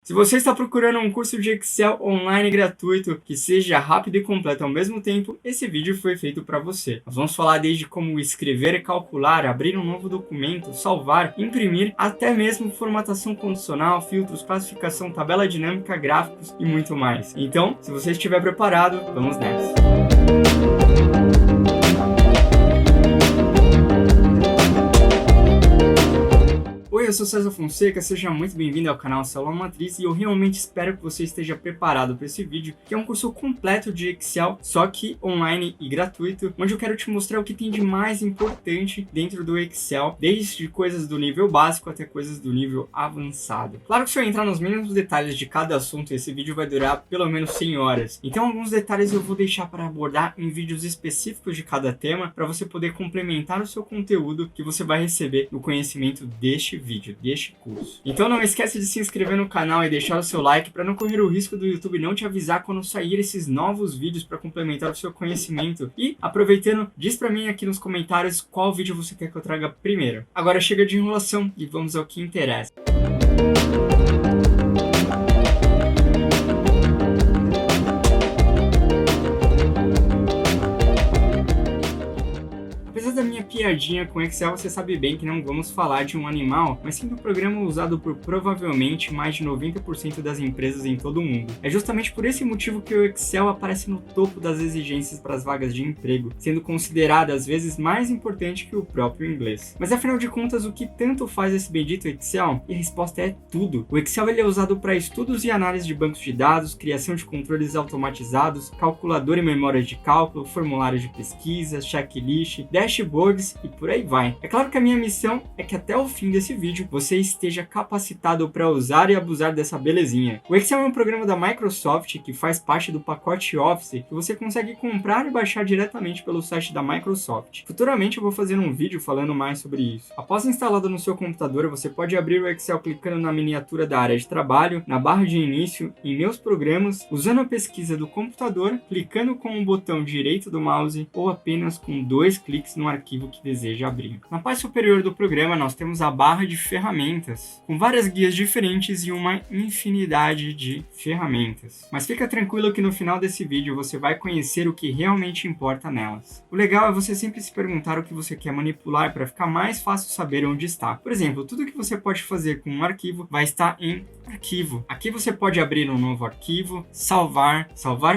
Se você está procurando um curso de Excel online gratuito que seja rápido e completo ao mesmo tempo, esse vídeo foi feito para você. Nós vamos falar desde como escrever, calcular, abrir um novo documento, salvar, imprimir, até mesmo formatação condicional, filtros, classificação, tabela dinâmica, gráficos e muito mais. Então, se você estiver preparado, vamos nessa! Oi, eu sou César Fonseca, seja muito bem-vindo ao canal Célula Matriz e eu realmente espero que você esteja preparado para esse vídeo, que é um curso completo de Excel, só que online e gratuito, onde eu quero te mostrar o que tem de mais importante dentro do Excel, desde coisas do nível básico até coisas do nível avançado. Claro que se eu entrar nos mínimos detalhes de cada assunto, esse vídeo vai durar pelo menos 100 horas, então alguns detalhes eu vou deixar para abordar em vídeos específicos de cada tema, para você poder complementar o seu conteúdo que você vai receber no conhecimento deste vídeo, deste curso. Então não esquece de se inscrever no canal e deixar o seu like para não correr o risco do YouTube não te avisar quando sair esses novos vídeos para complementar o seu conhecimento. E aproveitando, diz para mim aqui nos comentários qual vídeo você quer que eu traga primeiro. Agora chega de enrolação e vamos ao que interessa. Apesar da minha piadinha com Excel, você sabe bem que não vamos falar de um animal, mas sim do programa usado por provavelmente mais de 90% das empresas em todo o mundo. É justamente por esse motivo que o Excel aparece no topo das exigências para as vagas de emprego, sendo considerado às vezes mais importante que o próprio inglês. Mas afinal de contas, o que tanto faz esse bendito Excel? E a resposta é tudo. O Excel ele é usado para estudos e análise de bancos de dados, criação de controles automatizados, calculadora e memória de cálculo, formulários de pesquisa, checklist, dashboards e por aí vai. É claro que a minha missão é que até o fim desse vídeo você esteja capacitado para usar e abusar dessa belezinha. O Excel é um programa da Microsoft que faz parte do pacote Office que você consegue comprar e baixar diretamente pelo site da Microsoft. Futuramente eu vou fazer um vídeo falando mais sobre isso. Após instalado no seu computador, você pode abrir o Excel clicando na miniatura da área de trabalho, na barra de início, em meus programas, usando a pesquisa do computador, clicando com o botão direito do mouse ou apenas com 2 cliques no arquivo que deseja abrir. Na parte superior do programa nós temos a barra de ferramentas, com várias guias diferentes e uma infinidade de ferramentas. Mas fica tranquilo que no final desse vídeo você vai conhecer o que realmente importa nelas. O legal é você sempre se perguntar o que você quer manipular para ficar mais fácil saber onde está. Por exemplo, tudo que você pode fazer com um arquivo vai estar em arquivo. Aqui você pode abrir um novo arquivo, salvar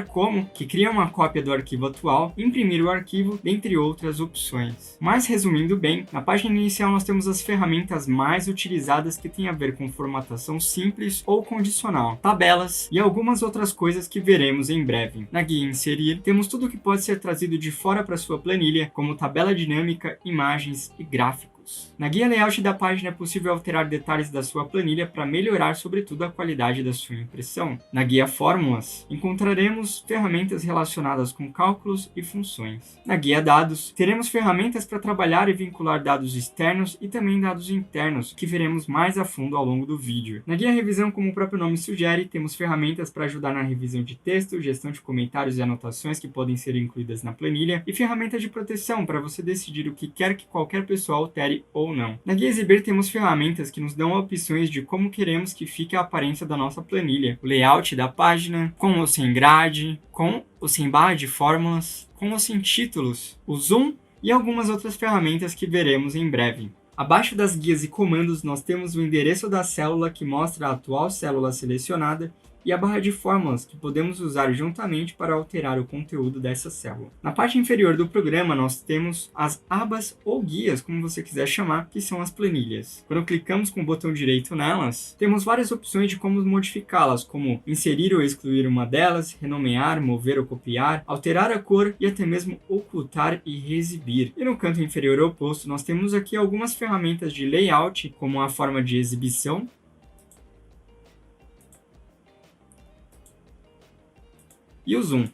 como, que cria uma cópia do arquivo atual, imprimir o arquivo, dentre outras opções. Mas resumindo bem, na página inicial nós temos as ferramentas mais utilizadas que têm a ver com formatação simples ou condicional, tabelas e algumas outras coisas que veremos em breve. Na guia Inserir, temos tudo que pode ser trazido de fora para sua planilha, como tabela dinâmica, imagens e gráficos. Na guia Layout da página é possível alterar detalhes da sua planilha para melhorar sobretudo a qualidade da sua impressão. Na guia Fórmulas, encontraremos ferramentas relacionadas com cálculos e funções. Na guia Dados, teremos ferramentas para trabalhar e vincular dados externos e também dados internos, que veremos mais a fundo ao longo do vídeo. Na guia Revisão, como o próprio nome sugere, temos ferramentas para ajudar na revisão de texto, gestão de comentários e anotações que podem ser incluídas na planilha, e ferramentas de proteção para você decidir o que quer que qualquer pessoa altere ou não. Na guia Exibir temos ferramentas que nos dão opções de como queremos que fique a aparência da nossa planilha, o layout da página, com ou sem grade, com ou sem barra de fórmulas, com ou sem títulos, o zoom e algumas outras ferramentas que veremos em breve. Abaixo das guias e comandos nós temos o endereço da célula que mostra a atual célula selecionada e a barra de fórmulas que podemos usar juntamente para alterar o conteúdo dessa célula. Na parte inferior do programa nós temos as abas ou guias, como você quiser chamar, que são as planilhas. Quando clicamos com o botão direito nelas, temos várias opções de como modificá-las, como inserir ou excluir uma delas, renomear, mover ou copiar, alterar a cor e até mesmo ocultar e reexibir. E no canto inferior oposto nós temos aqui algumas ferramentas de layout, como a forma de exibição, e o zoom.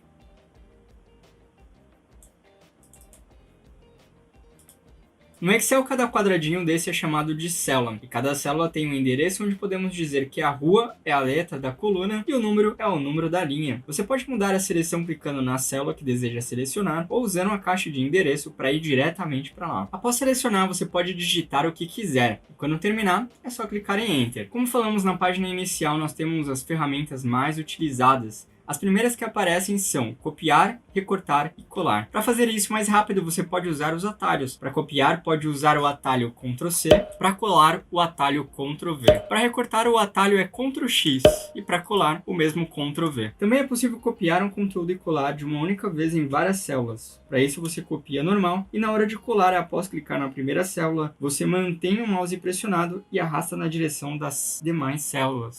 No Excel, cada quadradinho desse é chamado de célula, e cada célula tem um endereço onde podemos dizer que a rua é a letra da coluna e o número é o número da linha. Você pode mudar a seleção clicando na célula que deseja selecionar ou usando a caixa de endereço para ir diretamente para lá. Após selecionar, você pode digitar o que quiser, e quando terminar, é só clicar em Enter. Como falamos na página inicial, nós temos as ferramentas mais utilizadas. As primeiras que aparecem são copiar, recortar e colar. Para fazer isso mais rápido, você pode usar os atalhos. Para copiar, pode usar o atalho Ctrl+C. Para colar, o atalho Ctrl+V. Para recortar, o atalho é Ctrl+X. E para colar, o mesmo Ctrl+V. Também é possível copiar um conteúdo e colar de uma única vez em várias células. Para isso, você copia normal e na hora de colar, após clicar na primeira célula, você mantém o mouse pressionado e arrasta na direção das demais células.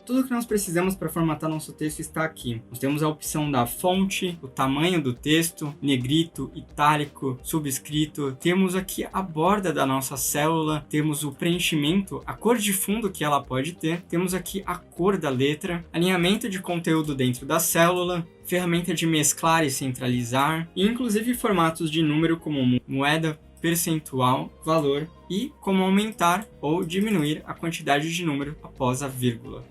Tudo que nós precisamos para formatar nosso texto está aqui. Nós temos a opção da fonte, o tamanho do texto, negrito, itálico, subscrito. Temos aqui a borda da nossa célula, temos o preenchimento, a cor de fundo que ela pode ter. Temos aqui a cor da letra, alinhamento de conteúdo dentro da célula, ferramenta de mesclar e centralizar, e inclusive formatos de número como moeda, percentual, valor e como aumentar ou diminuir a quantidade de número após a vírgula.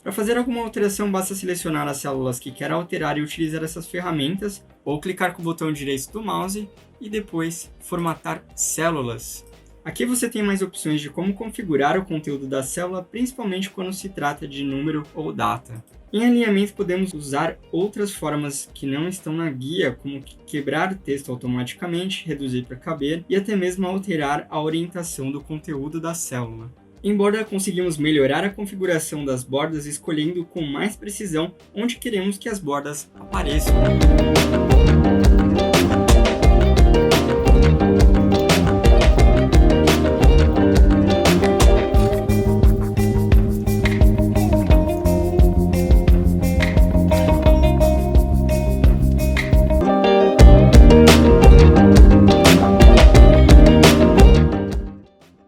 Para fazer alguma alteração, basta selecionar as células que quer alterar e utilizar essas ferramentas, ou clicar com o botão direito do mouse e depois formatar células. Aqui você tem mais opções de como configurar o conteúdo da célula, principalmente quando se trata de número ou data. Em alinhamento, podemos usar outras formas que não estão na guia, como quebrar o texto automaticamente, reduzir para caber e até mesmo alterar a orientação do conteúdo da célula. Em borda, conseguimos melhorar a configuração das bordas escolhendo com mais precisão onde queremos que as bordas apareçam.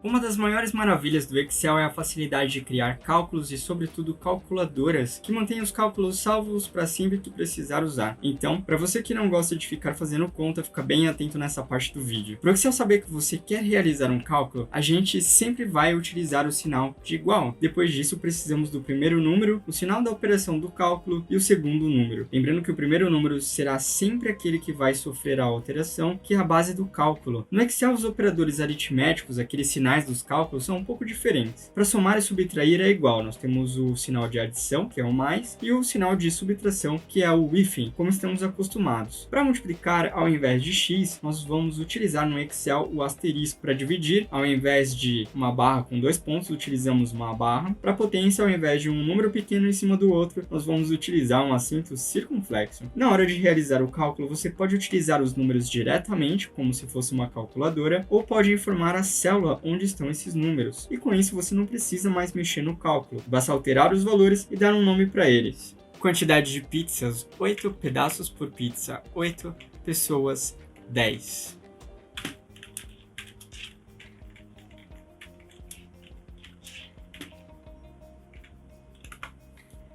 Uma das maiores maravilhas do Excel é a facilidade de criar cálculos e, sobretudo, calculadoras que mantêm os cálculos salvos para sempre que precisar usar. Então, para você que não gosta de ficar fazendo conta, fica bem atento nessa parte do vídeo. Para o Excel saber que você quer realizar um cálculo, a gente sempre vai utilizar o sinal de igual. Depois disso, precisamos do primeiro número, o sinal da operação do cálculo e o segundo número. Lembrando que o primeiro número será sempre aquele que vai sofrer a alteração, que é a base do cálculo. No Excel, os operadores aritméticos, aqueles sinais dos cálculos, são um pouco diferentes. Para somar e subtrair é igual, nós temos o sinal de adição, que é o mais, e o sinal de subtração, que é o hífen, como estamos acostumados. Para multiplicar, ao invés de x, nós vamos utilizar no Excel o asterisco. Para dividir, ao invés de uma barra com 2 pontos, utilizamos uma barra. Para potência, ao invés de um número pequeno em cima do outro, nós vamos utilizar um acento circunflexo. Na hora de realizar o cálculo, você pode utilizar os números diretamente, como se fosse uma calculadora, ou pode informar a célula onde estão esses números. E com isso você não precisa mais mexer no cálculo, basta alterar os valores e dar um nome para eles. Quantidade de pizzas, 8 pedaços por pizza, 8 pessoas, 10.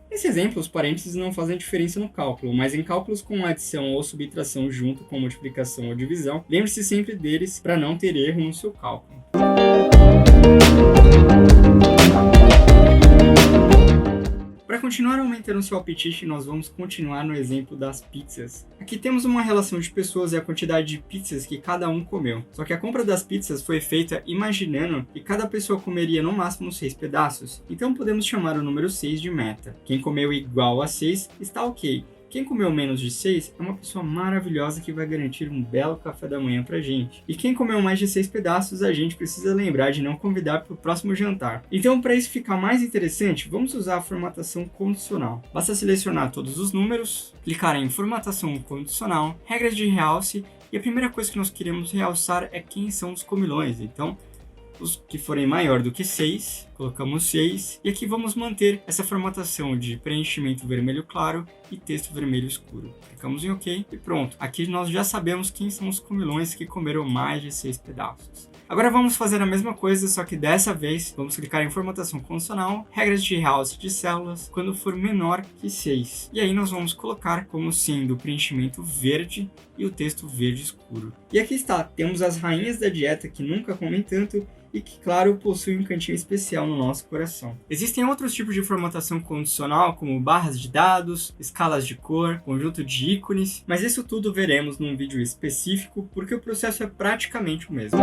Nesse exemplo, os parênteses não fazem diferença no cálculo, mas em cálculos com adição ou subtração junto com multiplicação ou divisão, lembre-se sempre deles para não ter erro no seu cálculo. Para continuar aumentando seu apetite, nós vamos continuar no exemplo das pizzas. Aqui temos uma relação de pessoas e a quantidade de pizzas que cada um comeu. Só que a compra das pizzas foi feita imaginando que cada pessoa comeria no máximo 6 pedaços. Então podemos chamar o número 6 de meta. Quem comeu igual a 6 está ok. Quem comeu menos de 6 é uma pessoa maravilhosa que vai garantir um belo café da manhã pra gente. E quem comeu mais de 6 pedaços, a gente precisa lembrar de não convidar para o próximo jantar. Então, para isso ficar mais interessante, vamos usar a formatação condicional. Basta selecionar todos os números, clicar em formatação condicional, regras de realce, e a primeira coisa que nós queremos realçar é quem são os comilões. Então, os que forem maior do que 6, colocamos 6, e aqui vamos manter essa formatação de preenchimento vermelho claro e texto vermelho escuro. Clicamos em OK e pronto. Aqui nós já sabemos quem são os comilões que comeram mais de 6 pedaços. Agora vamos fazer a mesma coisa, só que dessa vez vamos clicar em formatação condicional, regras de realce de células, quando for menor que 6. E aí nós vamos colocar como sendo o preenchimento verde e o texto verde escuro. E aqui está, temos as rainhas da dieta que nunca comem tanto e que, claro, possuem um cantinho especial no nosso coração. Existem outros tipos de formatação condicional, como barras de dados, escalas de cor, conjunto de ícones, mas isso tudo veremos num vídeo específico, porque o processo é praticamente o mesmo.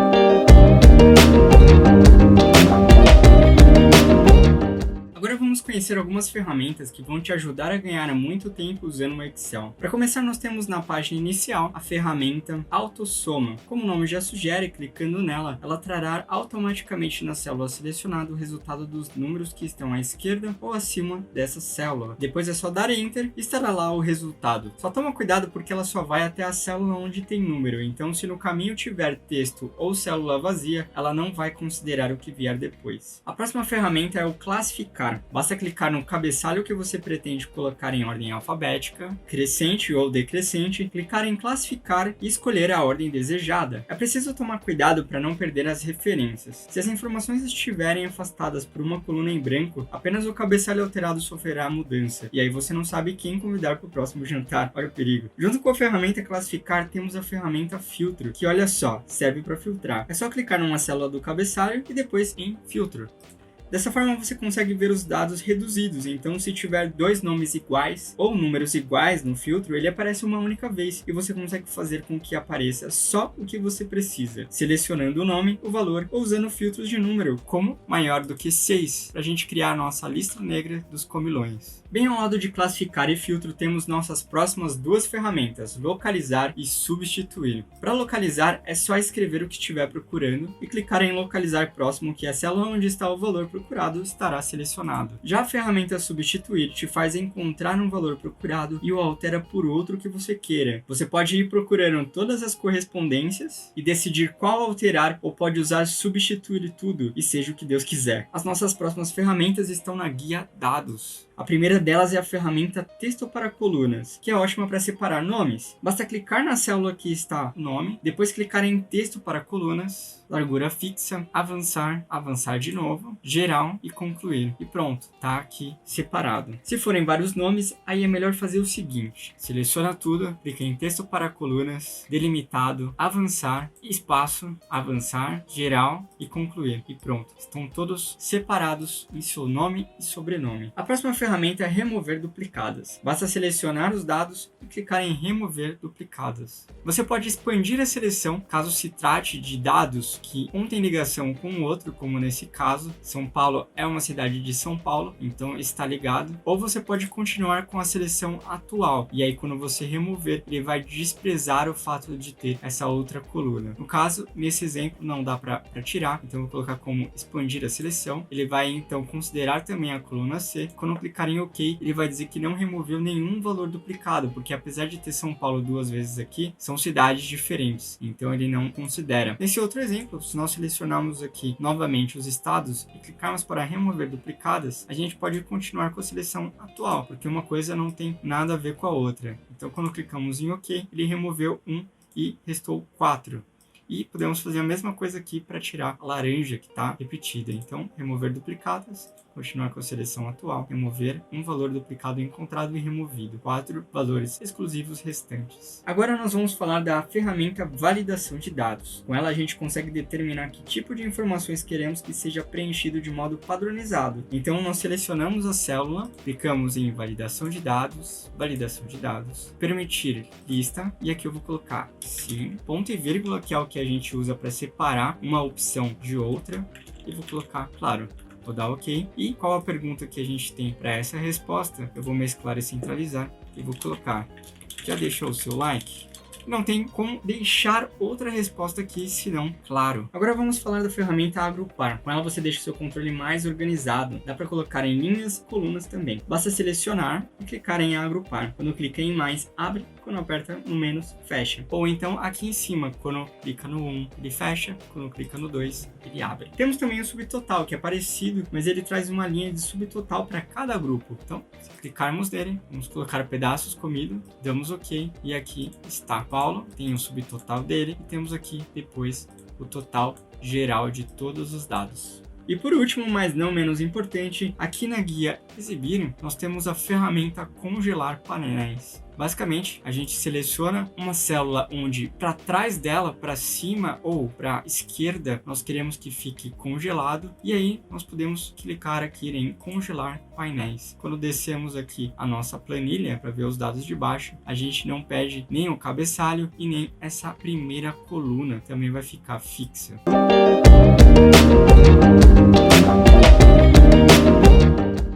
Agora vamos conhecer algumas ferramentas que vão te ajudar a ganhar muito tempo usando o Excel. Para começar, nós temos na página inicial a ferramenta AutoSoma. Como o nome já sugere, clicando nela, ela trará automaticamente na célula selecionada o resultado dos números que estão à esquerda ou acima dessa célula. Depois é só dar Enter e estará lá o resultado. Só toma cuidado porque ela só vai até a célula onde tem número, então se no caminho tiver texto ou célula vazia, ela não vai considerar o que vier depois. A próxima ferramenta é o Classificar. Basta clicar no cabeçalho que você pretende colocar em ordem alfabética, crescente ou decrescente, clicar em classificar e escolher a ordem desejada. É preciso tomar cuidado para não perder as referências. Se as informações estiverem afastadas por uma coluna em branco, apenas o cabeçalho alterado sofrerá mudança, e aí você não sabe quem convidar para o próximo jantar. Olha o perigo. Junto com a ferramenta classificar, temos a ferramenta filtro, que olha só, serve para filtrar. É só clicar numa célula do cabeçalho e depois em filtro. Dessa forma você consegue ver os dados reduzidos, então se tiver dois nomes iguais ou números iguais no filtro, ele aparece uma única vez e você consegue fazer com que apareça só o que você precisa, selecionando o nome, o valor ou usando filtros de número, como maior do que 6, para a gente criar a nossa lista negra dos comilões. Bem ao lado de classificar e filtro temos nossas próximas duas ferramentas, localizar e substituir. Para localizar é só escrever o que estiver procurando e clicar em localizar próximo, que a célula onde está o valor procurado estará selecionado. Já a ferramenta substituir te faz encontrar um valor procurado e o altera por outro que você queira. Você pode ir procurando todas as correspondências e decidir qual alterar, ou pode usar substituir tudo e seja o que Deus quiser. As nossas próximas ferramentas estão na guia dados. A primeira delas é a ferramenta Texto para Colunas, que é ótima para separar nomes. Basta clicar na célula que está o nome, depois clicar em Texto para Colunas, largura fixa, avançar, avançar de novo, geral e concluir. E pronto, tá aqui separado. Se forem vários nomes, aí é melhor fazer o seguinte: seleciona tudo, clica em Texto para Colunas, delimitado, avançar, espaço, avançar, geral e concluir. E pronto, estão todos separados em seu nome e sobrenome. A próxima ferramenta é remover duplicadas. Basta selecionar os dados e clicar em remover duplicadas. Você pode expandir a seleção caso se trate de dados que um tem ligação com o outro, como nesse caso, São Paulo é uma cidade de São Paulo, então está ligado. Ou você pode continuar com a seleção atual, e aí quando você remover, ele vai desprezar o fato de ter essa outra coluna. No caso, nesse exemplo, não dá para tirar, então eu vou colocar como expandir a seleção. Ele vai então considerar também a coluna C. Quando clicar em OK, ele vai dizer que não removeu nenhum valor duplicado, porque apesar de ter São Paulo duas vezes aqui, são cidades diferentes, então ele não considera. Nesse outro exemplo, se nós selecionarmos aqui novamente os estados e clicarmos para remover duplicadas, a gente pode continuar com a seleção atual, porque uma coisa não tem nada a ver com a outra. Então quando clicamos em OK, ele removeu 1 e restou 4. E podemos fazer a mesma coisa aqui para tirar a laranja que está repetida. Então, remover duplicadas, continuar com a seleção atual, remover um valor duplicado encontrado e removido, 4 valores exclusivos restantes. Agora nós vamos falar da ferramenta validação de dados. Com ela a gente consegue determinar que tipo de informações queremos que seja preenchido de modo padronizado. Então nós selecionamos a célula, clicamos em validação de dados, permitir lista, e aqui eu vou colocar sim, ponto e vírgula, que é o que a gente usa para separar uma opção de outra, e vou colocar claro. Vou dar OK. E qual a pergunta que a gente tem para essa resposta? Eu vou mesclar e centralizar e vou colocar: já deixou o seu like? Não tem como deixar outra resposta aqui, senão claro. Agora vamos falar da ferramenta agrupar. Com ela você deixa o seu controle mais organizado. Dá para colocar em linhas e colunas também. Basta selecionar e clicar em agrupar. Quando clica em mais, abre. Quando aperta no menos, fecha. Ou então aqui em cima, quando clica no 1, ele fecha. Quando clica no 2, ele abre. Temos também o subtotal, que é parecido, mas ele traz uma linha de subtotal para cada grupo. Então, se clicarmos nele, vamos colocar pedaços comido, damos OK, e aqui está Paulo, tem o subtotal dele, e temos aqui depois o total geral de todos os dados. E por último, mas não menos importante, aqui na guia Exibir, nós temos a ferramenta Congelar Painéis. Basicamente, a gente seleciona uma célula onde para trás dela, para cima ou para esquerda, nós queremos que fique congelado, e aí nós podemos clicar aqui em Congelar Painéis. Quando descemos aqui a nossa planilha para ver os dados de baixo, a gente não perde nem o cabeçalho e nem essa primeira coluna, também vai ficar fixa.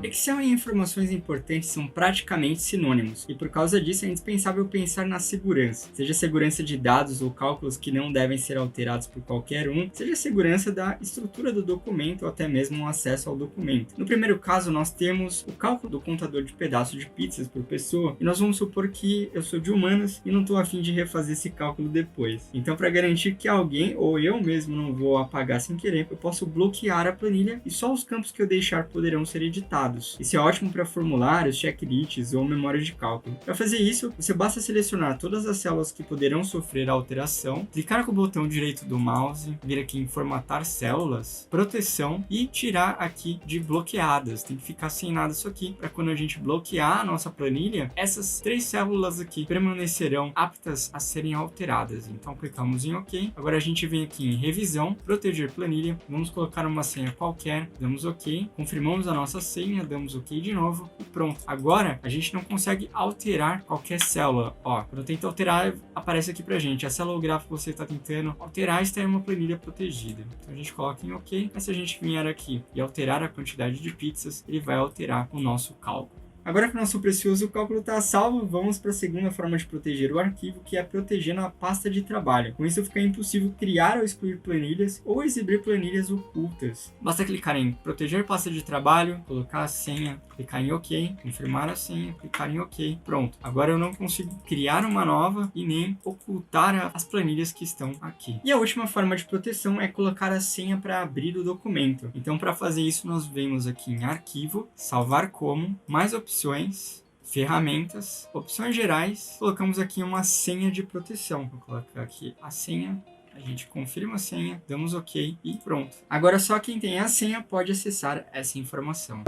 Excel e informações importantes são praticamente sinônimos, e por causa disso é indispensável pensar na segurança, seja segurança de dados ou cálculos que não devem ser alterados por qualquer um, seja segurança da estrutura do documento ou até mesmo o acesso ao documento. No primeiro caso, nós temos o cálculo do contador de pedaços de pizzas por pessoa, e nós vamos supor que eu sou de humanas e não estou a fim de refazer esse cálculo depois. Então, para garantir que alguém ou eu mesmo não vou apagar sem querer, eu posso bloquear a planilha e só os campos que eu deixar poderão ser editados. Isso é ótimo para formulários, checklists ou memória de cálculo. Para fazer isso, você basta selecionar todas as células que poderão sofrer alteração, clicar com o botão direito do mouse, vir aqui em formatar células, proteção e tirar aqui de bloqueadas. Tem que ficar sem nada isso aqui, para quando a gente bloquear a nossa planilha, essas 3 células aqui permanecerão aptas a serem alteradas. Então clicamos em OK. Agora a gente vem aqui em revisão, proteger planilha, vamos colocar uma senha qualquer, damos OK, confirmamos a nossa senha, damos OK de novo e pronto. Agora a gente não consegue alterar qualquer célula. Ó, quando eu tento alterar, aparece aqui pra gente: a célula ou gráfico que você está tentando alterar está em uma planilha protegida. Então a gente coloca em OK, mas se a gente vier aqui e alterar a quantidade de pizzas, ele vai alterar o nosso cálculo. Agora que o nosso precioso cálculo está salvo, vamos para a segunda forma de proteger o arquivo, que é protegendo a pasta de trabalho. Com isso fica impossível criar ou excluir planilhas ou exibir planilhas ocultas. Basta clicar em proteger pasta de trabalho, colocar a senha, clicar em OK, confirmar a senha, clicar em OK. Pronto. Agora eu não consigo criar uma nova e nem ocultar as planilhas que estão aqui. E a última forma de proteção é colocar a senha para abrir o documento. Então, para fazer isso, nós vemos aqui em Arquivo, Salvar Como, mais opções, ferramentas, opções gerais, colocamos aqui uma senha de proteção. Vou colocar aqui a senha, a gente confirma a senha, damos OK e pronto. Agora só quem tem a senha pode acessar essa informação.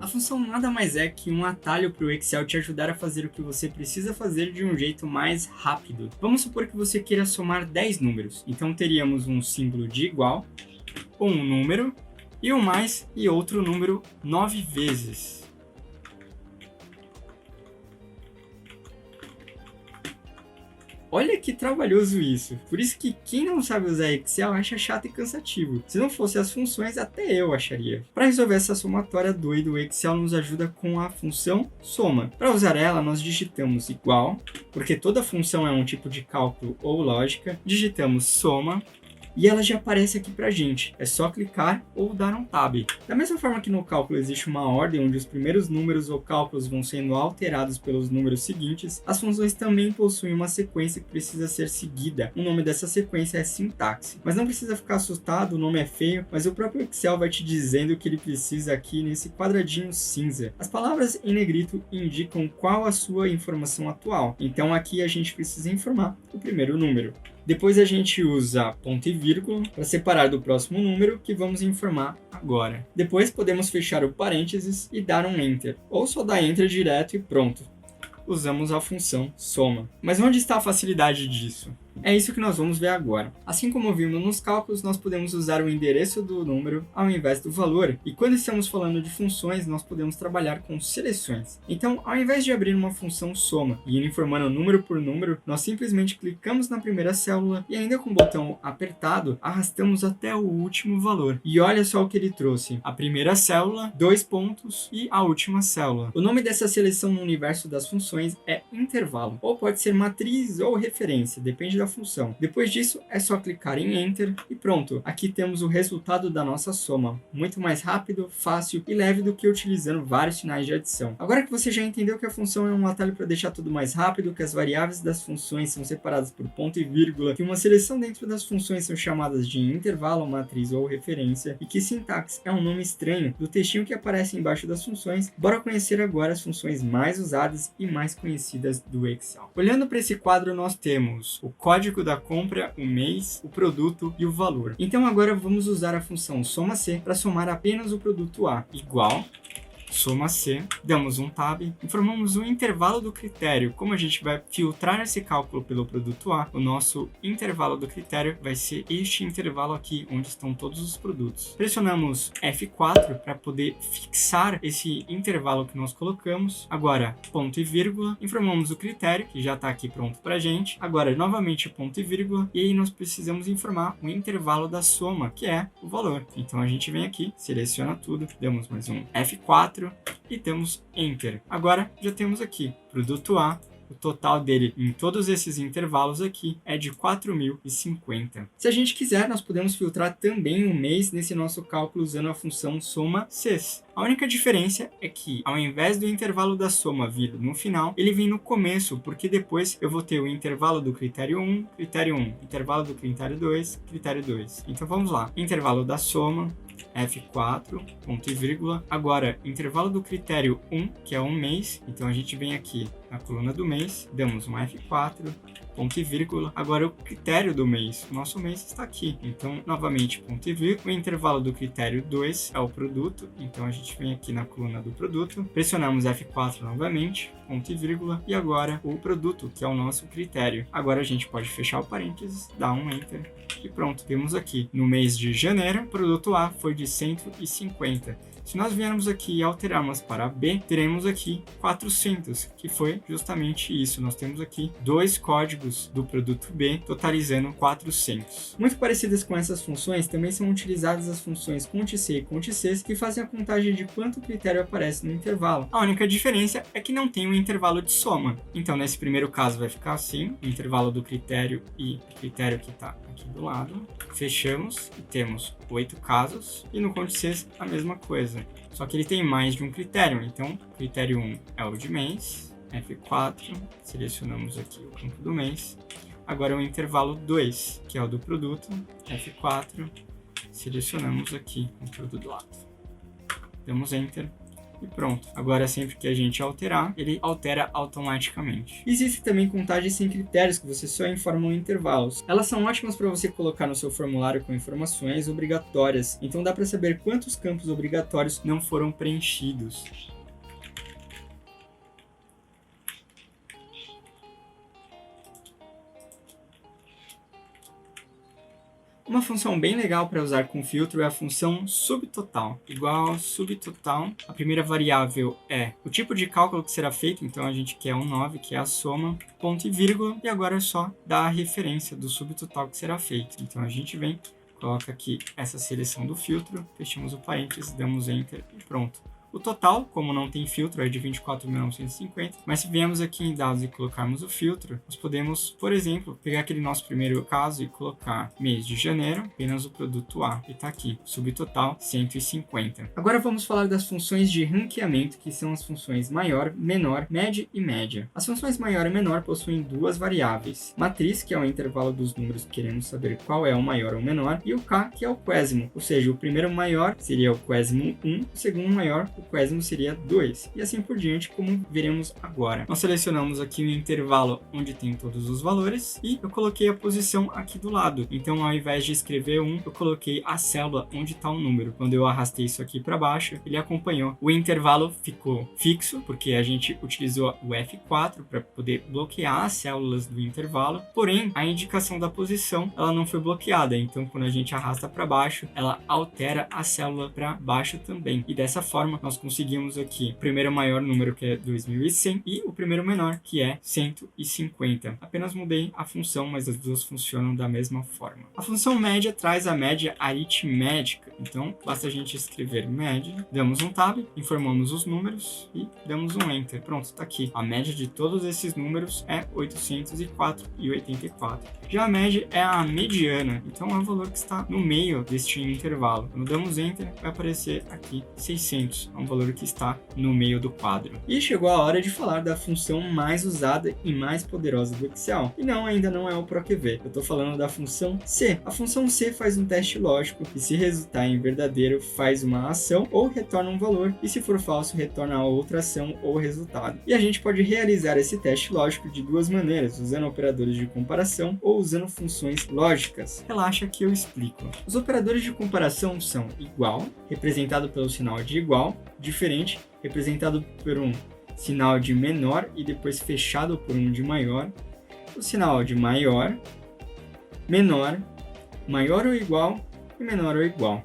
A função nada mais é que um atalho para o Excel te ajudar a fazer o que você precisa fazer de um jeito mais rápido. Vamos supor que você queira somar 10 números, então teríamos um símbolo de igual, um número e um mais e outro número 9 vezes. Olha que trabalhoso isso. Por isso que quem não sabe usar Excel acha chato e cansativo. Se não fosse as funções, até eu acharia. Para resolver essa somatória doida, o Excel nos ajuda com a função soma. Para usar ela, nós digitamos igual, porque toda função é um tipo de cálculo ou lógica. Digitamos soma e ela já aparece aqui pra gente. É só clicar ou dar um tab. Da mesma forma que no cálculo existe uma ordem onde os primeiros números ou cálculos vão sendo alterados pelos números seguintes, as funções também possuem uma sequência que precisa ser seguida. O nome dessa sequência é sintaxe. Mas não precisa ficar assustado, o nome é feio, mas o próprio Excel vai te dizendo o que ele precisa aqui nesse quadradinho cinza. As palavras em negrito indicam qual a sua informação atual. Então aqui a gente precisa informar o primeiro número. Depois a gente usa ponto e vírgula para separar do próximo número que vamos informar agora. Depois podemos fechar o parênteses e dar um Enter, ou só dar Enter direto e pronto. Usamos a função soma. Mas onde está a facilidade disso? É isso que nós vamos ver agora. Assim como vimos nos cálculos, nós podemos usar o endereço do número ao invés do valor. E quando estamos falando de funções, nós podemos trabalhar com seleções. Então, ao invés de abrir uma função soma e ir informando número por número, nós simplesmente clicamos na primeira célula e ainda com o botão apertado, arrastamos até o último valor. E olha só o que ele trouxe. A primeira célula, 2 pontos e a última célula. O nome dessa seleção no universo das funções é intervalo. Ou pode ser matriz ou referência, depende da função. Depois disso, é só clicar em Enter e pronto. Aqui temos o resultado da nossa soma. Muito mais rápido, fácil e leve do que utilizando vários sinais de adição. Agora que você já entendeu que a função é um atalho para deixar tudo mais rápido, que as variáveis das funções são separadas por ponto e vírgula, que uma seleção dentro das funções são chamadas de intervalo, matriz ou referência, e que sintaxe é um nome estranho do textinho que aparece embaixo das funções, bora conhecer agora as funções mais usadas e mais conhecidas do Excel. Olhando para esse quadro, nós temos o código da compra, o mês, o produto e o valor. Então agora vamos usar a função soma-C para somar apenas o produto A, igual soma C, damos um tab, informamos o intervalo do critério. Como a gente vai filtrar esse cálculo pelo produto A, o nosso intervalo do critério vai ser este intervalo aqui, onde estão todos os produtos. Pressionamos F4 para poder fixar esse intervalo que nós colocamos. Agora, ponto e vírgula, informamos o critério, que já está aqui pronto para a gente. Agora, novamente, ponto e vírgula, e aí nós precisamos informar o intervalo da soma, que é o valor. Então, a gente vem aqui, seleciona tudo, damos mais um F4, e damos Enter. Agora já temos aqui produto A, o total dele em todos esses intervalos aqui é de 4.050. Se a gente quiser, nós podemos filtrar também o mês nesse nosso cálculo usando a função soma-Cs. A única diferença é que, ao invés do intervalo da soma vir no final, ele vem no começo, porque depois eu vou ter o intervalo do critério 1, intervalo do critério 2, critério 2. Então vamos lá, intervalo da soma, F4, ponto e vírgula. Agora, intervalo do critério 1, que é um mês, então a gente vem aqui na coluna do mês, damos um F4, ponto e vírgula. Agora o critério do mês, o nosso mês está aqui, então novamente ponto e vírgula. O intervalo do critério 2 é o produto, então a gente vem aqui na coluna do produto, pressionamos F4 novamente, ponto e vírgula, e agora o produto, que é o nosso critério. Agora a gente pode fechar o parênteses, dar um Enter e pronto. Temos aqui no mês de janeiro, o produto A foi de 150. Se nós viermos aqui e alterarmos para B, teremos aqui 400, que foi justamente isso. Nós temos aqui dois códigos do produto B, totalizando 400. Muito parecidas com essas funções, também são utilizadas as funções CONT-C e CONT-C, que fazem a contagem de quanto critério aparece no intervalo. A única diferença é que não tem um intervalo de soma. Então, nesse primeiro caso, vai ficar assim, o intervalo do critério e o critério que está aqui do lado. Fechamos e temos 8 casos, e no CONT-C a mesma coisa. Só que ele tem mais de um critério, então critério 1 é o de mês, F4, selecionamos aqui o campo do mês. Agora o intervalo 2, que é o do produto, F4, selecionamos aqui o produto do lado. Damos Enter e pronto. Agora sempre que a gente alterar, ele altera automaticamente. Existe também contagem sem critérios, que você só informa em intervalos. Elas são ótimas para você colocar no seu formulário com informações obrigatórias, então dá para saber quantos campos obrigatórios não foram preenchidos. Uma função bem legal para usar com filtro é a função subtotal. Igual subtotal, a primeira variável é o tipo de cálculo que será feito, então a gente quer um 9, que é a soma, ponto e vírgula, e agora é só dar a referência do subtotal que será feito. Então a gente vem, coloca aqui essa seleção do filtro, fechamos o parênteses, damos Enter e pronto. O total, como não tem filtro, é de 24.950, mas se viemos aqui em dados e colocarmos o filtro, nós podemos, por exemplo, pegar aquele nosso primeiro caso e colocar mês de janeiro, apenas o produto A, que está aqui, subtotal 150. Agora vamos falar das funções de ranqueamento, que são as funções maior, menor, média e média. As funções maior e menor possuem duas variáveis, matriz, que é o intervalo dos números que queremos saber qual é o maior ou menor, e o K, que é o quésimo, ou seja, o primeiro maior seria o quésimo 1, o segundo maior, o quésimo seria 2, e assim por diante, como veremos agora. Nós selecionamos aqui o intervalo onde tem todos os valores, e eu coloquei a posição aqui do lado. Então, ao invés de escrever 1, eu coloquei a célula onde está o número. Quando eu arrastei isso aqui para baixo, ele acompanhou. O intervalo ficou fixo, porque a gente utilizou o F4 para poder bloquear as células do intervalo, porém, a indicação da posição, ela não foi bloqueada. Então, quando a gente arrasta para baixo, ela altera a célula para baixo também. E dessa forma, nós nós conseguimos aqui o primeiro maior número, que é 2100, e o primeiro menor, que é 150. Apenas mudei a função, mas as duas funcionam da mesma forma. A função média traz a média aritmética, então basta a gente escrever média, damos um tab, informamos os números e damos um enter. Pronto, está aqui. A média de todos esses números é 804,84. Já a média é a mediana, então é o valor que está no meio deste intervalo. Quando damos enter, vai aparecer aqui 600, é um valor que está no meio do quadro. E chegou a hora de falar da função mais usada e mais poderosa do Excel. E não, ainda não é o PROQV. Eu estou falando da função C. A função C faz um teste lógico e, se resultar em verdadeiro, faz uma ação ou retorna um valor, e se for falso, retorna a outra ação ou resultado. E a gente pode realizar esse teste lógico de duas maneiras, usando operadores de comparação ou usando funções lógicas. Relaxa que eu explico. Os operadores de comparação são igual, representado pelo sinal de igual, diferente, representado por um sinal de menor e depois fechado por um de maior, o sinal de maior, menor, maior ou igual e menor ou igual.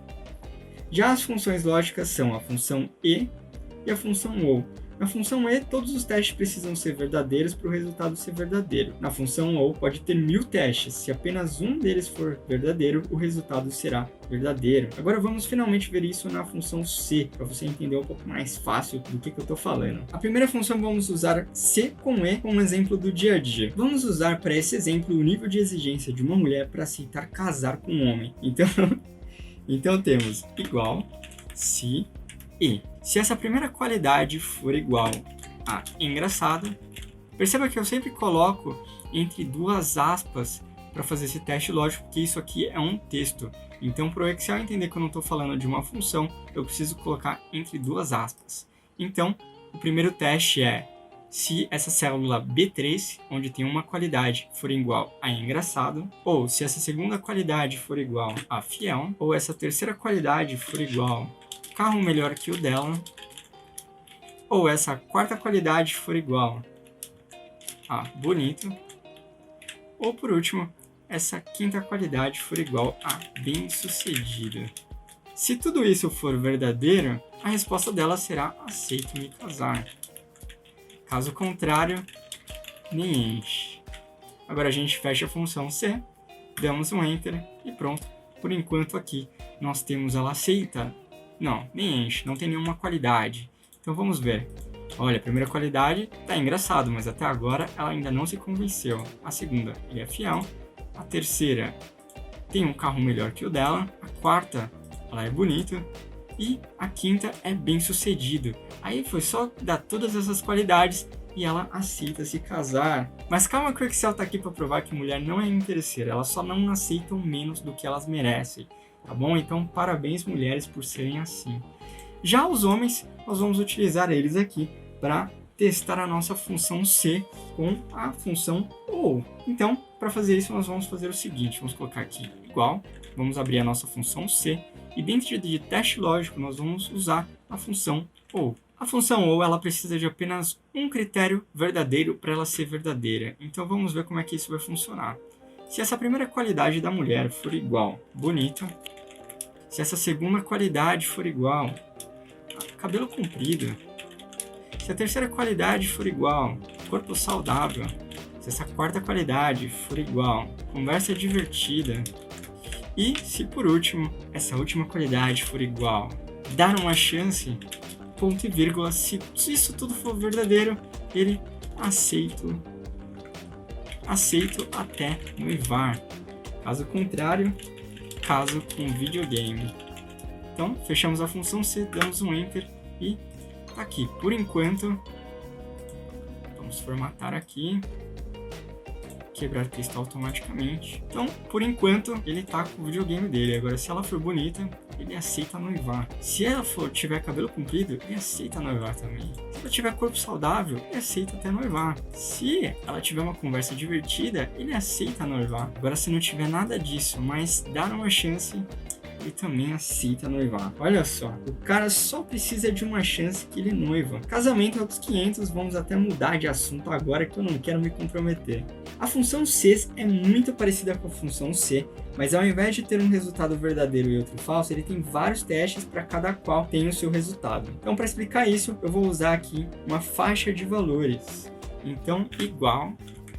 Já as funções lógicas são a função e a função ou. Na função e, todos os testes precisam ser verdadeiros para o resultado ser verdadeiro. Na função ou, pode ter 1000 testes. Se apenas um deles for verdadeiro, o resultado será verdadeiro. Agora vamos finalmente ver isso na função C, para você entender um pouco mais fácil do que eu estou falando. A primeira função vamos usar C com E como exemplo do dia a dia. Vamos usar para esse exemplo o nível de exigência de uma mulher para aceitar casar com um homem. Então temos igual se e. Se essa primeira qualidade for igual a engraçado, perceba que eu sempre coloco entre duas aspas para fazer esse teste lógico, porque isso aqui é um texto. Então, para o Excel entender que eu não estou falando de uma função, eu preciso colocar entre duas aspas. Então, o primeiro teste é se essa célula B3, onde tem uma qualidade, for igual a engraçado, ou se essa segunda qualidade for igual a fiel, ou essa terceira qualidade for igual carro melhor que o dela, ou essa quarta qualidade for igual a bonito, ou por último, essa quinta qualidade for igual a bem-sucedido. Se tudo isso for verdadeiro, a resposta dela será aceito me casar. Caso contrário, nem enche. Agora a gente fecha a função C, damos um enter e pronto. Por enquanto aqui nós temos ela aceita. Não, nem enche, não tem nenhuma qualidade. Então vamos ver. Olha, a primeira qualidade tá engraçado, mas até agora ela ainda não se convenceu. A segunda, ele é fiel. A terceira, tem um carro melhor que o dela. A quarta, ela é bonita. E a quinta é bem sucedido. Aí foi só dar todas essas qualidades e ela aceita se casar. Mas calma que o Excel tá aqui para provar que mulher não é interesseira. Elas só não aceitam menos do que elas merecem. Tá bom? Então, parabéns mulheres por serem assim. Já os homens, nós vamos utilizar eles aqui para testar a nossa função C com a função OU. Então, para fazer isso, nós vamos fazer o seguinte. Vamos colocar aqui igual, vamos abrir a nossa função C e dentro de teste lógico, nós vamos usar a função OU. A função OU, ela precisa de apenas um critério verdadeiro para ela ser verdadeira. Então, vamos ver como é que isso vai funcionar. Se essa primeira qualidade da mulher for igual bonita, se essa segunda qualidade for igual cabelo comprido, se a terceira qualidade for igual corpo saudável, se essa quarta qualidade for igual conversa divertida, e se por último essa última qualidade for igual dar uma chance, ponto e vírgula, se isso tudo for verdadeiro, ele aceito até noivar. Caso contrário, caso com videogame. Então, fechamos a função C, damos um enter e tá aqui. Por enquanto, vamos formatar aqui, quebrar texto automaticamente. Então, por enquanto, ele tá com o videogame dele. Agora, se ela for bonita, ele aceita noivar. Se ela tiver cabelo comprido, ele aceita noivar também. Se ela tiver corpo saudável, ele aceita até noivar. Se ela tiver uma conversa divertida, ele aceita noivar. Agora, se não tiver nada disso, mas dar uma chance, ele também aceita noivar. Olha só, o cara só precisa de uma chance que ele noiva. Casamento é outros 500, vamos até mudar de assunto agora que eu não quero me comprometer. A função Cs é muito parecida com a função C, mas ao invés de ter um resultado verdadeiro e outro falso, ele tem vários testes para cada qual tem o seu resultado. Então, para explicar isso, eu vou usar aqui uma faixa de valores. Então, igual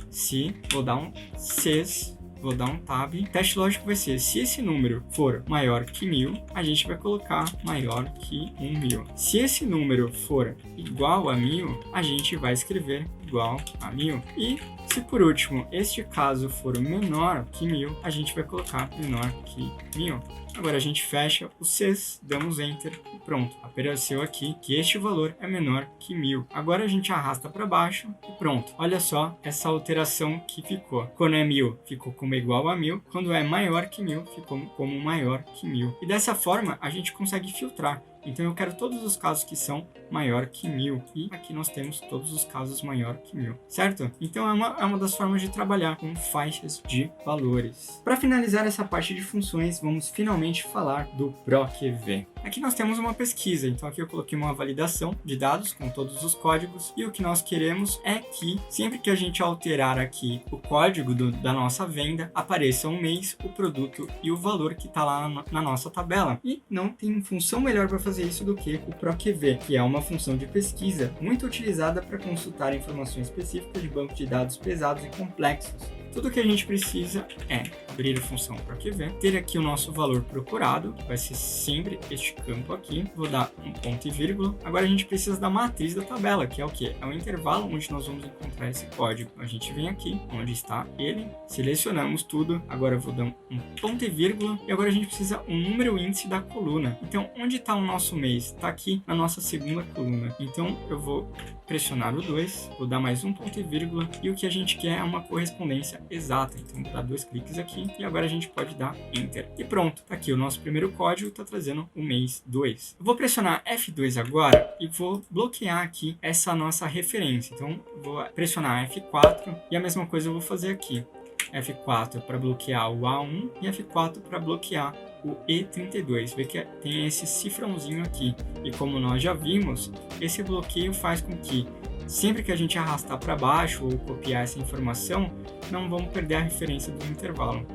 se, vou dar um Cs, vou dar um tab. O teste lógico vai ser, se esse número for maior que 1000, a gente vai colocar maior que 1000. Se esse número for igual a 1000, a gente vai escrever igual a 1000. E se por último este caso for menor que 1000, a gente vai colocar menor que 1000. Agora a gente fecha o Cs, damos Enter e pronto. Apareceu aqui que este valor é menor que 1000. Agora a gente arrasta para baixo e pronto. Olha só essa alteração que ficou. Quando é 1000, ficou como igual a 1000. Quando é maior que 1000, ficou como maior que 1000. E dessa forma a gente consegue filtrar. Então eu quero todos os casos que são maior que 1000. E aqui nós temos todos os casos maior que 1000, certo? Então é uma das formas de trabalhar com faixas de valores. Para finalizar essa parte de funções, vamos finalmente falar do PROQV. Aqui nós temos uma pesquisa, então aqui eu coloquei uma validação de dados com todos os códigos, e o que nós queremos é que sempre que a gente alterar aqui o código da nossa venda, apareça um mês, o produto e o valor que está lá na nossa tabela. E não tem função melhor para fazer isso do que o PROQV, que é uma função de pesquisa muito utilizada para consultar informações específicas de banco de dados pesados e complexos. Tudo que a gente precisa é abrir a função PROQV, ter aqui o nosso valor procurado, que vai ser sempre este campo aqui. Vou dar um ponto e vírgula. Agora a gente precisa da matriz da tabela, que é o quê? É o intervalo onde nós vamos encontrar esse código. A gente vem aqui, onde está ele, selecionamos tudo. Agora eu vou dar um ponto e vírgula. E agora a gente precisa um número índice da coluna. Então, onde está o nosso mês? Está aqui na nossa segunda coluna. Então, eu vou pressionar o 2, vou dar mais um ponto e vírgula, e o que a gente quer é uma correspondência exata. Então vou dar 2 cliques aqui e agora a gente pode dar Enter. E pronto, tá aqui o nosso primeiro código, está trazendo o mês 2. Eu vou pressionar F2 agora e vou bloquear aqui essa nossa referência. Então vou pressionar F4 e a mesma coisa eu vou fazer aqui. F4 para bloquear o A1 e F4 para bloquear o E32. Vê que tem esse cifrãozinho aqui. E como nós já vimos, esse bloqueio faz com que sempre que a gente arrastar para baixo ou copiar essa informação, não vamos perder a referência do intervalo.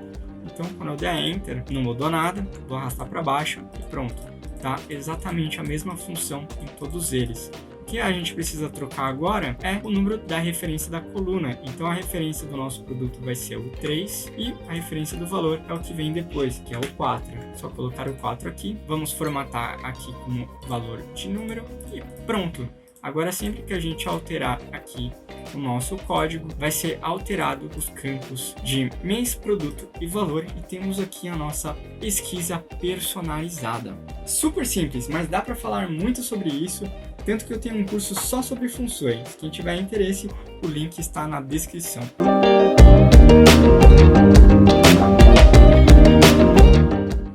Então, quando eu der Enter, não mudou nada, vou arrastar para baixo e pronto. Tá exatamente a mesma função em todos eles. O que a gente precisa trocar agora é o número da referência da coluna. Então a referência do nosso produto vai ser o 3 e a referência do valor é o que vem depois, que é o 4. Só colocar o 4 aqui, vamos formatar aqui como valor de número e pronto. Agora sempre que a gente alterar aqui o nosso código, vai ser alterado os campos de mês, produto e valor, e temos aqui a nossa pesquisa personalizada. Super simples, mas dá para falar muito sobre isso, tanto que eu tenho um curso só sobre funções. Quem tiver interesse, o link está na descrição.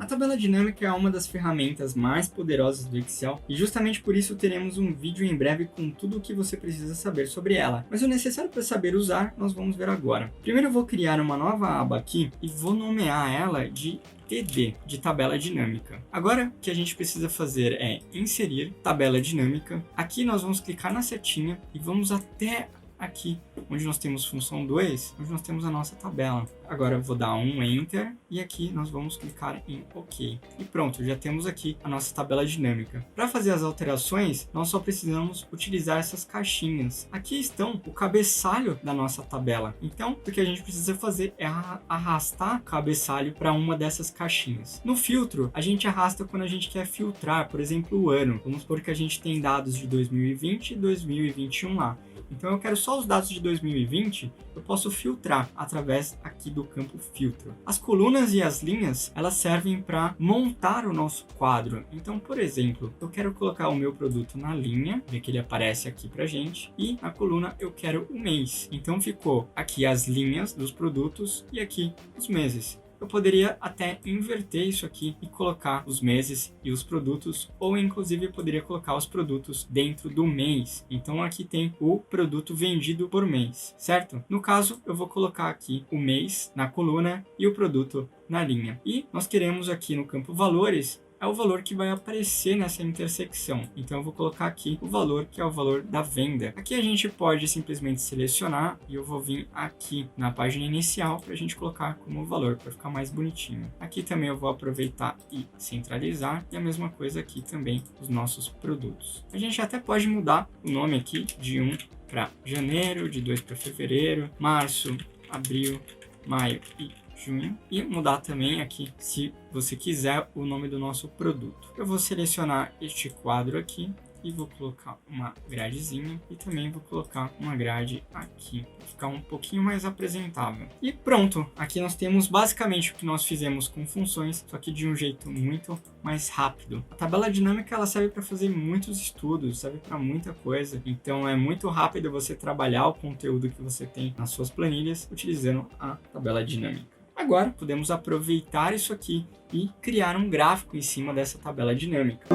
A tabela dinâmica é uma das ferramentas mais poderosas do Excel e justamente por isso teremos um vídeo em breve com tudo o que você precisa saber sobre ela. Mas o necessário para saber usar, nós vamos ver agora. Primeiro eu vou criar uma nova aba aqui e vou nomear ela de TD, de tabela dinâmica. Agora o que a gente precisa fazer é inserir tabela dinâmica. Aqui nós vamos clicar na setinha e vamos até aqui onde nós temos função 2, onde nós temos a nossa tabela. Agora eu vou dar um Enter e aqui nós vamos clicar em OK. E pronto, já temos aqui a nossa tabela dinâmica. Para fazer as alterações, nós só precisamos utilizar essas caixinhas. Aqui estão o cabeçalho da nossa tabela. Então, o que a gente precisa fazer é arrastar o cabeçalho para uma dessas caixinhas. No filtro, a gente arrasta quando a gente quer filtrar, por exemplo, o ano. Vamos supor que a gente tem dados de 2020 e 2021 lá. Então eu quero só os dados de 2020, eu posso filtrar através aqui do campo filtro. As colunas e as linhas, elas servem para montar o nosso quadro. Então, por exemplo, eu quero colocar o meu produto na linha, ver que ele aparece aqui pra gente, e na coluna eu quero o mês. Então ficou aqui as linhas dos produtos e aqui os meses. Eu poderia até inverter isso aqui e colocar os meses e os produtos, ou inclusive eu poderia colocar os produtos dentro do mês. Então aqui tem o produto vendido por mês, certo? No caso, eu vou colocar aqui o mês na coluna e o produto na linha. E nós queremos aqui no campo valores é o valor que vai aparecer nessa intersecção. Então eu vou colocar aqui o valor que é o valor da venda. Aqui a gente pode simplesmente selecionar e eu vou vir aqui na página inicial para a gente colocar como valor, para ficar mais bonitinho. Aqui também eu vou aproveitar e centralizar, e a mesma coisa aqui também os nossos produtos. A gente até pode mudar o nome aqui de 1 para janeiro, de 2 para fevereiro, março, abril, maio e junho, e mudar também aqui, se você quiser, o nome do nosso produto. Eu vou selecionar este quadro aqui e vou colocar uma gradezinha e também vou colocar uma grade aqui, para ficar um pouquinho mais apresentável. E pronto, aqui nós temos basicamente o que nós fizemos com funções, só que de um jeito muito mais rápido. A tabela dinâmica ela serve para fazer muitos estudos, serve para muita coisa, então é muito rápido você trabalhar o conteúdo que você tem nas suas planilhas utilizando a tabela dinâmica. Agora podemos aproveitar isso aqui e criar um gráfico em cima dessa tabela dinâmica.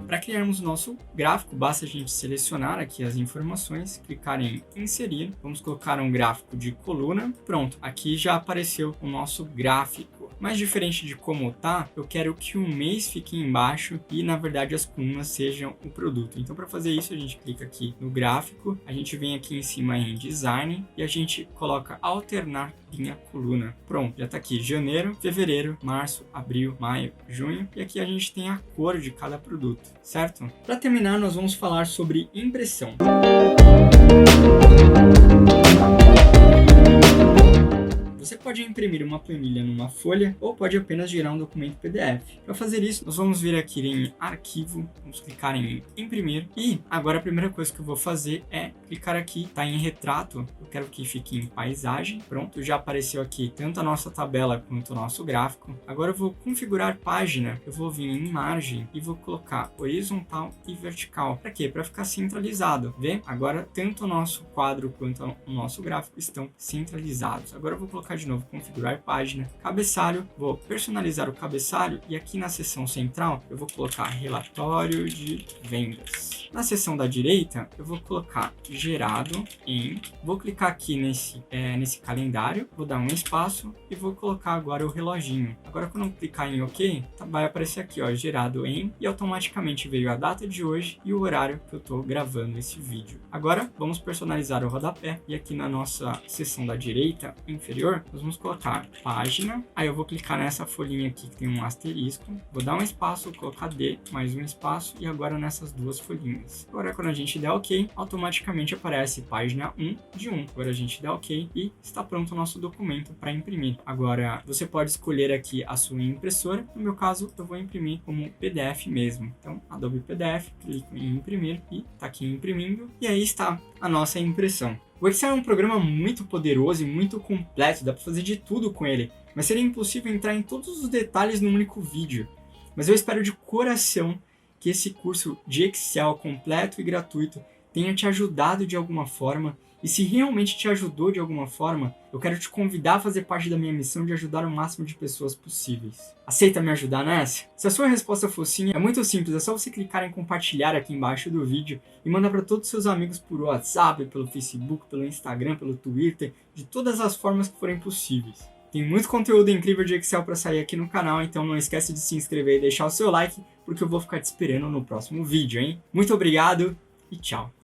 Para criarmos o nosso gráfico, basta a gente selecionar aqui as informações, clicar em inserir, vamos colocar um gráfico de coluna, pronto, aqui já apareceu o nosso gráfico. Mas diferente de como tá, eu quero que o mês fique embaixo e na verdade as colunas sejam o produto. Então para fazer isso a gente clica aqui no gráfico, a gente vem aqui em cima em design e a gente coloca alternar linha coluna. Pronto, já tá aqui janeiro, fevereiro, março, abril, maio, junho e aqui a gente tem a cor de cada produto, certo? Para terminar nós vamos falar sobre impressão. Você pode imprimir uma planilha numa folha ou pode apenas gerar um documento PDF. Para fazer isso, nós vamos vir aqui em arquivo, vamos clicar em imprimir e agora a primeira coisa que eu vou fazer é clicar aqui, tá em retrato, eu quero que fique em paisagem. Pronto, já apareceu aqui tanto a nossa tabela quanto o nosso gráfico. Agora eu vou configurar página, eu vou vir em margem e vou colocar horizontal e vertical. Para quê? Para ficar centralizado. Vê? Agora tanto o nosso quadro quanto o nosso gráfico estão centralizados. Agora eu vou colocar de novo configurar página, cabeçalho, vou personalizar o cabeçalho e aqui na seção central eu vou colocar relatório de vendas. Na seção da direita eu vou colocar gerado em, vou clicar aqui nesse calendário, vou dar um espaço e vou colocar agora o reloginho. Agora quando eu clicar em OK, vai aparecer aqui ó, gerado em e automaticamente veio a data de hoje e o horário que eu estou gravando esse vídeo. Agora vamos personalizar o rodapé e aqui na nossa seção da direita inferior nós vamos colocar página, aí eu vou clicar nessa folhinha aqui que tem um asterisco, vou dar um espaço, colocar D, mais um espaço e agora nessas duas folhinhas. Agora quando a gente der OK, automaticamente aparece página 1 de 1. Agora a gente dá OK e está pronto o nosso documento para imprimir. Agora você pode escolher aqui a sua impressora, no meu caso eu vou imprimir como PDF mesmo. Então Adobe PDF, clico em imprimir e está aqui imprimindo e aí está a nossa impressão. O Excel é um programa muito poderoso e muito completo, dá para fazer de tudo com ele, mas seria impossível entrar em todos os detalhes num único vídeo. Mas eu espero de coração que esse curso de Excel completo e gratuito tenha te ajudado de alguma forma, e se realmente te ajudou de alguma forma, eu quero te convidar a fazer parte da minha missão de ajudar o máximo de pessoas possíveis. Aceita me ajudar nessa? Se a sua resposta for sim, é muito simples, é só você clicar em compartilhar aqui embaixo do vídeo e mandar para todos os seus amigos por WhatsApp, pelo Facebook, pelo Instagram, pelo Twitter, de todas as formas que forem possíveis. Tem muito conteúdo incrível de Excel para sair aqui no canal, então não esquece de se inscrever e deixar o seu like, porque eu vou ficar te esperando no próximo vídeo, hein? Muito obrigado e tchau!